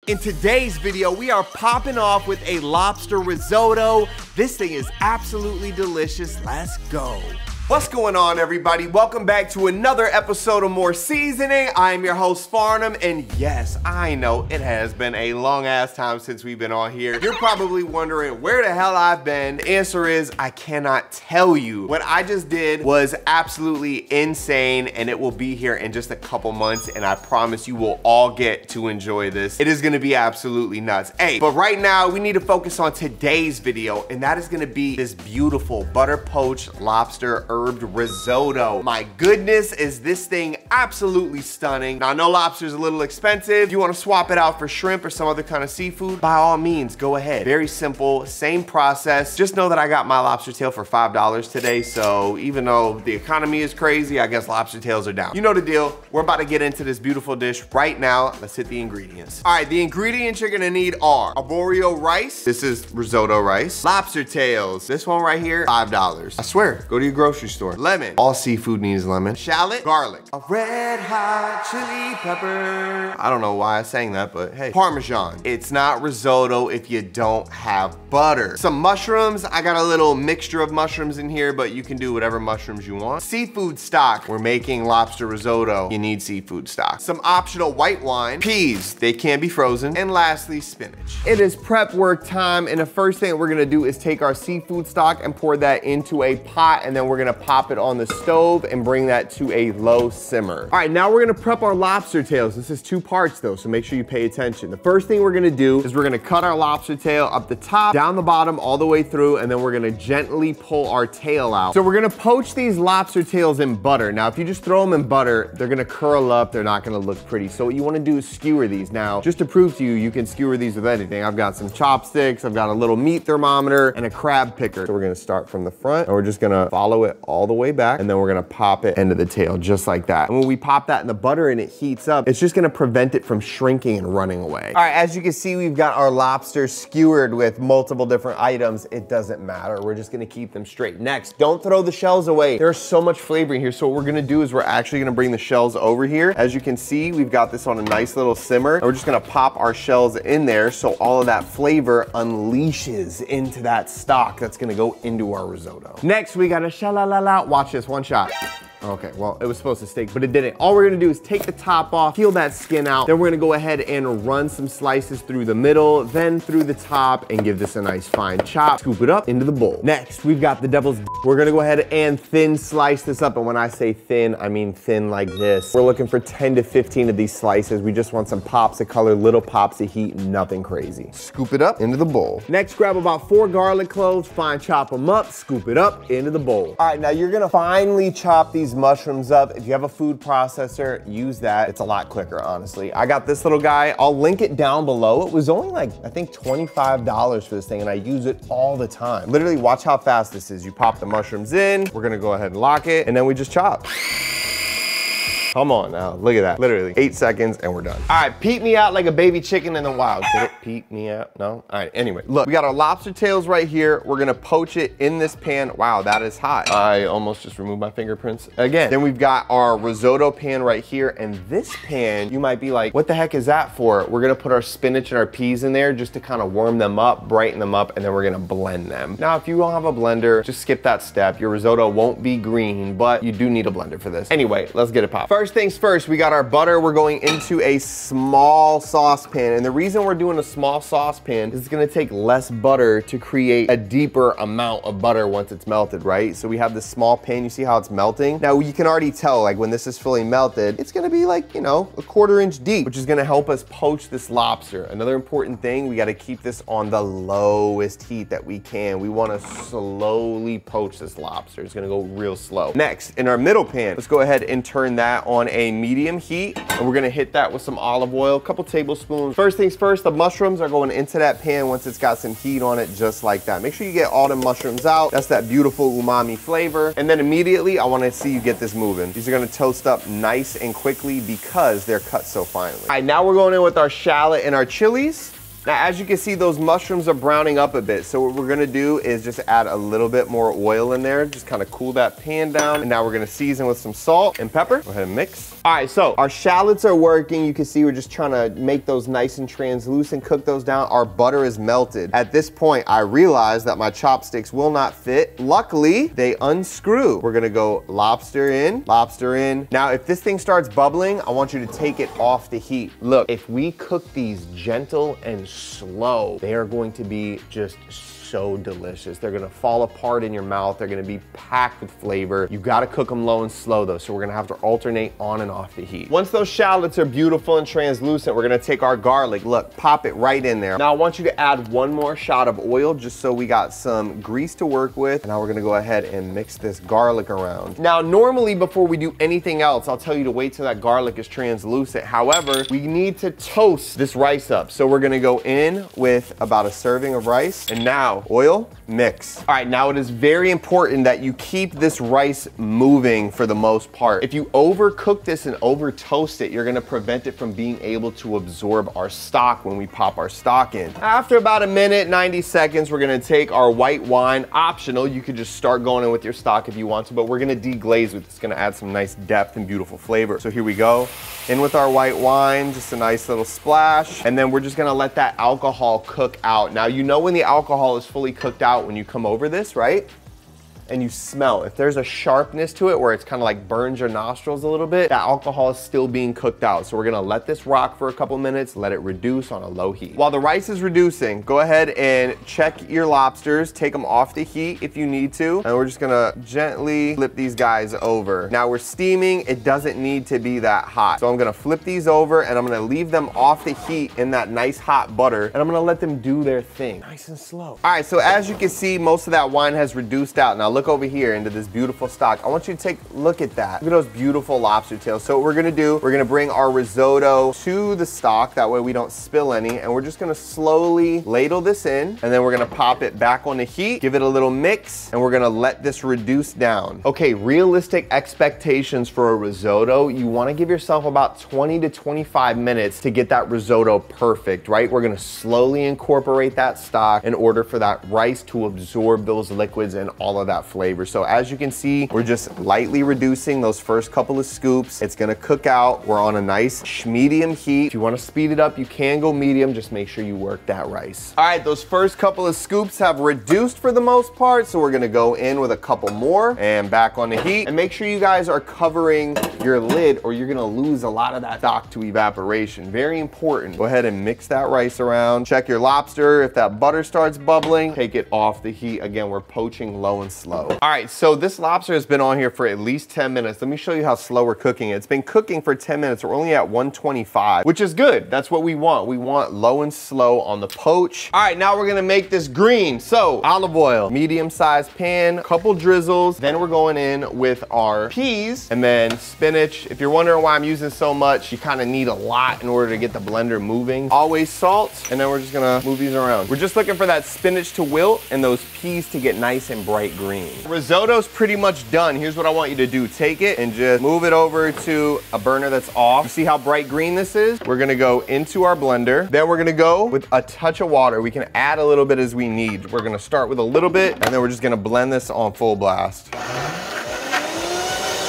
In today's video, we are popping off with a lobster risotto. This thing is absolutely delicious. Let's go. What's going on, everybody? Welcome back to another episode of More Seasoning. I am your host, Farnum, and yes, I know it has been a long ass time since we've been on here. You're probably wondering where the hell I've been. The answer is I cannot tell you. What I just did was absolutely insane, and it will be here in just a couple months, and I promise you will all get to enjoy this. It is gonna be absolutely nuts. Hey, but right now we need to focus on today's video, and that is gonna be this beautiful butter poached lobster herbed risotto. My goodness, is this thing absolutely stunning. Now I know lobster's a little expensive. If you wanna swap it out for shrimp or some other kind of seafood, by all means, go ahead. Very simple, same process. Just know that I got my lobster tail for $5 today, so even though the economy is crazy, I guess lobster tails are down. You know the deal. We're about to get into this beautiful dish right now. Let's hit the ingredients. All right, the ingredients you're gonna need are Arborio rice. This is risotto rice. Lobster tails. This one right here, $5. I swear, go to your grocery store. Lemon. All seafood needs lemon. Shallot. Garlic. A red hot chili pepper. I don't know why I sang that, but hey. Parmesan. It's not risotto if you don't have butter. Some mushrooms. I got a little mixture of mushrooms in here, but you can do whatever mushrooms you want. Seafood stock. We're making lobster risotto. You need seafood stock. Some optional white wine. Peas. They can be frozen. And lastly, spinach. It is prep work time, and the first thing we're gonna do is take our seafood stock and pour that into a pot, and then we're gonna pop it on the stove and bring that to a low simmer. All right, now we're gonna prep our lobster tails. This is two parts though, so make sure you pay attention. The first thing we're gonna do is we're gonna cut our lobster tail up the top, down the bottom, all the way through, and then we're gonna gently pull our tail out. So we're gonna poach these lobster tails in butter. Now, if you just throw them in butter, they're gonna curl up, they're not gonna look pretty. So what you wanna do is skewer these. Now, just to prove to you, you can skewer these with anything. I've got some chopsticks, I've got a little meat thermometer, and a crab picker. So we're gonna start from the front, and we're just gonna follow it all the way back, and then we're gonna pop it into the tail just like that. And when we pop that in the butter and it heats up, it's just gonna prevent it from shrinking and running away. All right, as you can see, we've got our lobster skewered with multiple different items. It doesn't matter, we're just gonna keep them straight. Next, don't throw the shells away. There's so much flavor in here, so what we're gonna do is we're actually gonna bring the shells over here. As you can see, we've got this on a nice little simmer, and we're just gonna pop our shells in there so all of that flavor unleashes into that stock that's gonna go into our risotto. Next, we got a shalala. Watch this, one shot. Okay, well, it was supposed to stick, but it didn't. All we're gonna do is take the top off, peel that skin out, then we're gonna go ahead and run some slices through the middle, then through the top, and give this a nice fine chop. Scoop it up into the bowl. Next, we've got the devil's. We're gonna go ahead and thin slice this up, and when I say thin, I mean thin like this. We're looking for 10 to 15 of these slices. We just want some pops of color, little pops of heat, nothing crazy. Scoop it up into the bowl. Next, grab about 4 garlic cloves, fine chop them up, scoop it up into the bowl. All right, now you're gonna finely chop these mushrooms up. If you have a food processor, use that. It's a lot quicker, honestly. I got this little guy. I'll link it down below. It was only like, I think $25 for this thing, and I use it all the time. Literally, watch how fast this is. You pop the mushrooms in, we're gonna go ahead and lock it, and then we just chop. Come on now, look at that. Literally 8 seconds and we're done. All right, peep me out like a baby chicken in the wild. Get it? Peep me out, no? All right, anyway, look, we got our lobster tails right here. We're gonna poach it in this pan. Wow, that is hot. I almost just removed my fingerprints again. Then we've got our risotto pan right here, and this pan, you might be like, what the heck is that for? We're gonna put our spinach and our peas in there just to kind of warm them up, brighten them up, and then we're gonna blend them. Now, if you don't have a blender, just skip that step. Your risotto won't be green, but you do need a blender for this. Anyway, let's get it popped. First things first, we got our butter. We're going into a small saucepan. And the reason we're doing a small saucepan is it's gonna take less butter to create a deeper amount of butter once it's melted, right? So we have this small pan, you see how it's melting? Now you can already tell, like when this is fully melted, it's gonna be like, you know, a 1/4 inch deep, which is gonna help us poach this lobster. Another important thing, we gotta keep this on the lowest heat that we can. We wanna slowly poach this lobster. It's gonna go real slow. Next, in our middle pan, let's go ahead and turn that on a medium heat, and we're gonna hit that with some olive oil, a couple tablespoons. First things first, the mushrooms are going into that pan once it's got some heat on it, just like that. Make sure you get all the mushrooms out. That's that beautiful umami flavor. And then immediately, I wanna see you get this moving. These are gonna toast up nice and quickly because they're cut so finely. All right, now we're going in with our shallot and our chilies. Now, as you can see, those mushrooms are browning up a bit. So what we're gonna do is just add a little bit more oil in there, just kind of cool that pan down. And now we're gonna season with some salt and pepper. Go ahead and mix. All right, so our shallots are working. You can see we're just trying to make those nice and translucent, cook those down. Our butter is melted. At this point, I realized that my chopsticks will not fit. Luckily, they unscrew. We're gonna go lobster in, lobster in. Now, if this thing starts bubbling, I want you to take it off the heat. Look, if we cook these gentle and slow, they are going to be just so delicious. They're gonna fall apart in your mouth. They're gonna be packed with flavor. You gotta cook them low and slow though, so we're gonna have to alternate on and off the heat. Once those shallots are beautiful and translucent, we're gonna take our garlic. Look, pop it right in there. Now I want you to add one more shot of oil just so we got some grease to work with. And now we're gonna go ahead and mix this garlic around. Now, normally before we do anything else, I'll tell you to wait till that garlic is translucent. However, we need to toast this rice up. So we're gonna go in with about a serving of rice. And now, oil, mix. All right, now it is very important that you keep this rice moving for the most part. If you overcook this and over toast it, you're gonna prevent it from being able to absorb our stock when we pop our stock in. After about a minute, 90 seconds, we're gonna take our white wine. Optional, you could just start going in with your stock if you want to, but we're gonna deglaze with it. It's gonna add some nice depth and beautiful flavor. So here we go. In with our white wine, just a nice little splash. And then we're just gonna let that alcohol cook out. Now, you know when the alcohol is fully cooked out when you come over this, right? And you smell. If there's a sharpness to it where it's kind of like burns your nostrils a little bit, that alcohol is still being cooked out. So we're gonna let this rock for a couple minutes, let it reduce on a low heat. While the rice is reducing, go ahead and check your lobsters, take them off the heat if you need to, and we're just gonna gently flip these guys over. Now we're steaming, it doesn't need to be that hot. So I'm gonna flip these over and I'm gonna leave them off the heat in that nice hot butter, and I'm gonna let them do their thing, nice and slow. All right, so as you can see, most of that wine has reduced out. Now look over here into this beautiful stock. I want you to take a look at that. Look at those beautiful lobster tails. So what we're gonna do, we're gonna bring our risotto to the stock. That way we don't spill any. And we're just gonna slowly ladle this in. And then we're gonna pop it back on the heat, give it a little mix, and we're gonna let this reduce down. Okay, realistic expectations for a risotto. You wanna give yourself about 20 to 25 minutes to get that risotto perfect, right? We're gonna slowly incorporate that stock in order for that rice to absorb those liquids and all of that flavor. So as you can see, we're just lightly reducing those first couple of scoops. It's gonna cook out. We're on a nice medium heat. If you wanna speed it up, you can go medium. Just make sure you work that rice. All right, those first couple of scoops have reduced for the most part. So we're gonna go in with a couple more and back on the heat. And make sure you guys are covering your lid or you're gonna lose a lot of that stock to evaporation. Very important. Go ahead and mix that rice around. Check your lobster. If that butter starts bubbling, take it off the heat. Again, we're poaching low and slow. All right, so this lobster has been on here for at least 10 minutes. Let me show you how slow we're cooking it. It's been cooking for 10 minutes. We're only at 125, which is good. That's what we want. We want low and slow on the poach. All right, now we're gonna make this green. So olive oil, medium-sized pan, couple drizzles. Then we're going in with our peas and then spinach. If you're wondering why I'm using so much, you kind of need a lot in order to get the blender moving. Always salt, and then we're just gonna move these around. We're just looking for that spinach to wilt and those peas to get nice and bright green. Risotto's pretty much done. Here's what I want you to do. Take it and just move it over to a burner that's off. You see how bright green this is? We're gonna go into our blender. Then we're gonna go with a touch of water. We can add a little bit as we need. We're gonna start with a little bit, and then we're just gonna blend this on full blast.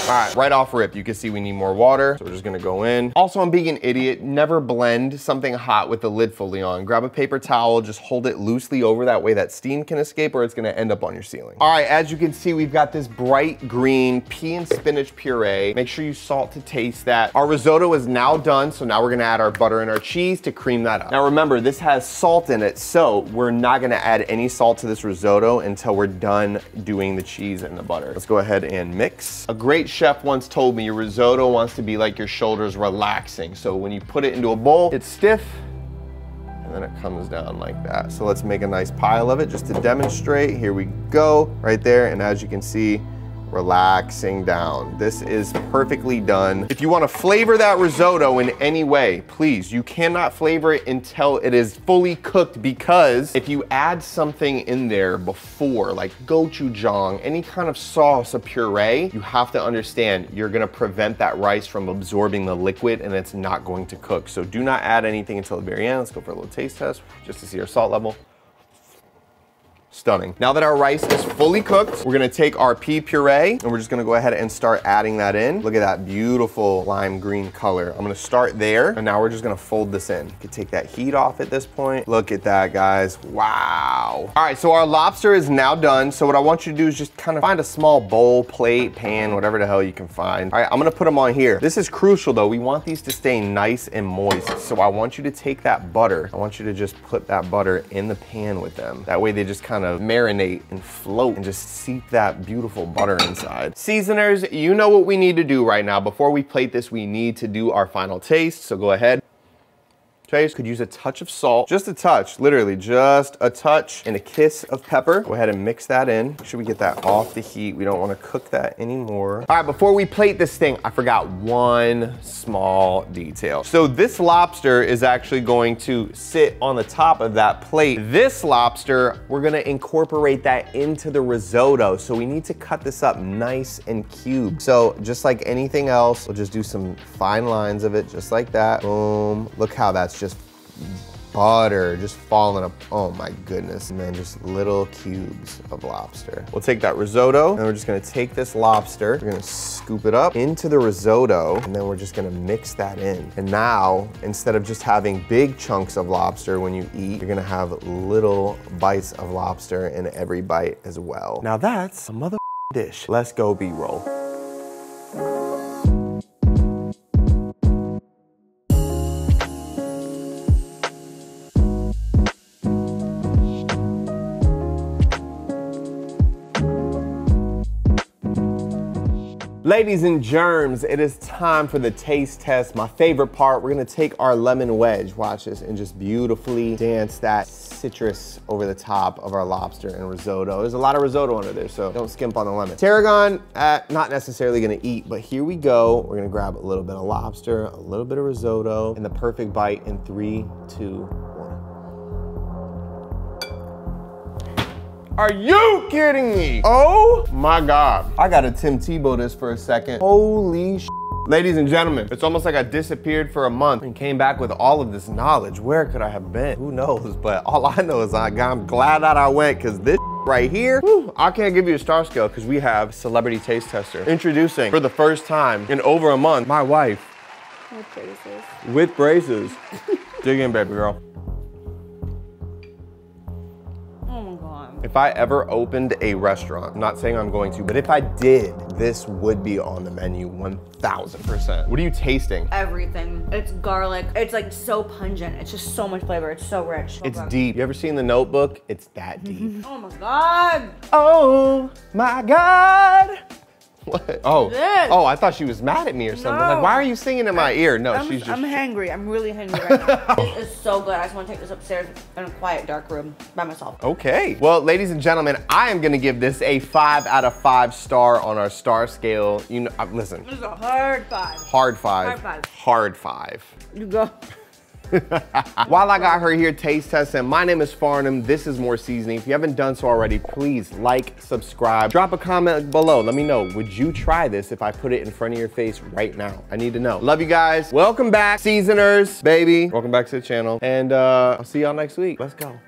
All right, right off rip, you can see we need more water, so we're just gonna go in. Also, I'm being an idiot. Never blend something hot with the lid fully on. Grab a paper towel, just hold it loosely over, that way that steam can escape or it's gonna end up on your ceiling. All right, as you can see, we've got this bright green pea and spinach puree. Make sure you salt to taste that. Our risotto is now done, so now we're gonna add our butter and our cheese to cream that up. Now remember, this has salt in it, so we're not gonna add any salt to this risotto until we're done doing the cheese and the butter. Let's go ahead and mix. A great chef once told me your risotto wants to be like your shoulders relaxing. So when you put it into a bowl, it's stiff and then it comes down like that. So let's make a nice pile of it just to demonstrate. Here we go, right there. And as you can see, relaxing down. This is perfectly done. If you want to flavor that risotto in any way, please, you cannot flavor it until it is fully cooked, because if you add something in there before, like gochujang, any kind of sauce, a puree, you have to understand you're gonna prevent that rice from absorbing the liquid and it's not going to cook. So do not add anything until the very end. Let's go for a little taste test just to see our salt level. Stunning. Now that our rice is fully cooked, we're gonna take our pea puree and we're just gonna go ahead and start adding that in. Look at that beautiful lime green color. I'm gonna start there, and now we're just gonna fold this in. You can take that heat off at this point. Look at that, guys. Wow. All right, so our lobster is now done. So what I want you to do is just kind of find a small bowl, plate, pan, whatever the hell you can find. All right, I'm gonna put them on here. This is crucial though. We want these to stay nice and moist. So I want you to take that butter. I want you to just put that butter in the pan with them. That way they just kind of marinate and float and just seep that beautiful butter inside. Seasoners, you know what we need to do right now. Before we plate this, we need to do our final taste. So go ahead. Taste. Could use a touch of salt, just a touch, literally just a touch, and a kiss of pepper. Go ahead and mix that in. Make sure we get that off the heat. We don't want to cook that anymore. All right, before we plate this thing, I forgot one small detail. So this lobster is actually going to sit on the top of that plate. This lobster, we're gonna incorporate that into the risotto. So we need to cut this up nice and cubed. So just like anything else, we'll just do some fine lines of it, just like that. Boom. Look how that's just butter just falling up. Oh my goodness. And then just little cubes of lobster. We'll take that risotto and we're just gonna take this lobster, we're gonna scoop it up into the risotto, and then we're just gonna mix that in. And now, instead of just having big chunks of lobster when you eat, you're gonna have little bites of lobster in every bite as well. Now that's a mother dish. Let's go B-roll. Ladies and germs, it is time for the taste test. My favorite part, we're gonna take our lemon wedge, watch this, and just beautifully dance that citrus over the top of our lobster and risotto. There's a lot of risotto under there, so don't skimp on the lemon. Tarragon, not necessarily gonna eat, but here we go. We're gonna grab a little bit of lobster, a little bit of risotto, and the perfect bite in 3, 2, 1. Are you kidding me? Oh my God. I gotta Tim Tebow this for a second. Holy sh**. Ladies and gentlemen, it's almost like I disappeared for a month and came back with all of this knowledge. Where could I have been? Who knows? But all I know is I'm glad that I went, because this right here, whew, I can't give you a star scale because we have celebrity taste tester. Introducing for the first time in over a month, my wife. With braces. With braces. Dig in, baby girl. If I ever opened a restaurant, I'm not saying I'm going to, but if I did, this would be on the menu 1000%. What are you tasting? Everything. It's garlic. It's like so pungent. It's just so much flavor. It's so rich. It's deep. You ever seen The Notebook? It's that deep. Oh my God. Oh my God. What? Oh, oh! I thought she was mad at me or something. No. Like, why are you singing in my ear? No, she's just. I'm hangry. I'm really hangry right now. This is so good. I just want to take this upstairs in a quiet, dark room by myself. Okay. Well, ladies and gentlemen, I am gonna give this a 5 out of 5 star on our star scale. You know, listen. This is a hard 5. Hard 5. Hard 5. Hard 5. You go. While I got her here taste testing, my name is Farnum. This is More Seasoning. If you haven't done so already, please like, subscribe, drop a comment below. Let me know, would you try this if I put it in front of your face right now? I need to know. Love you guys. Welcome back, seasoners, baby. Welcome back to the channel. And I'll see y'all next week. Let's go.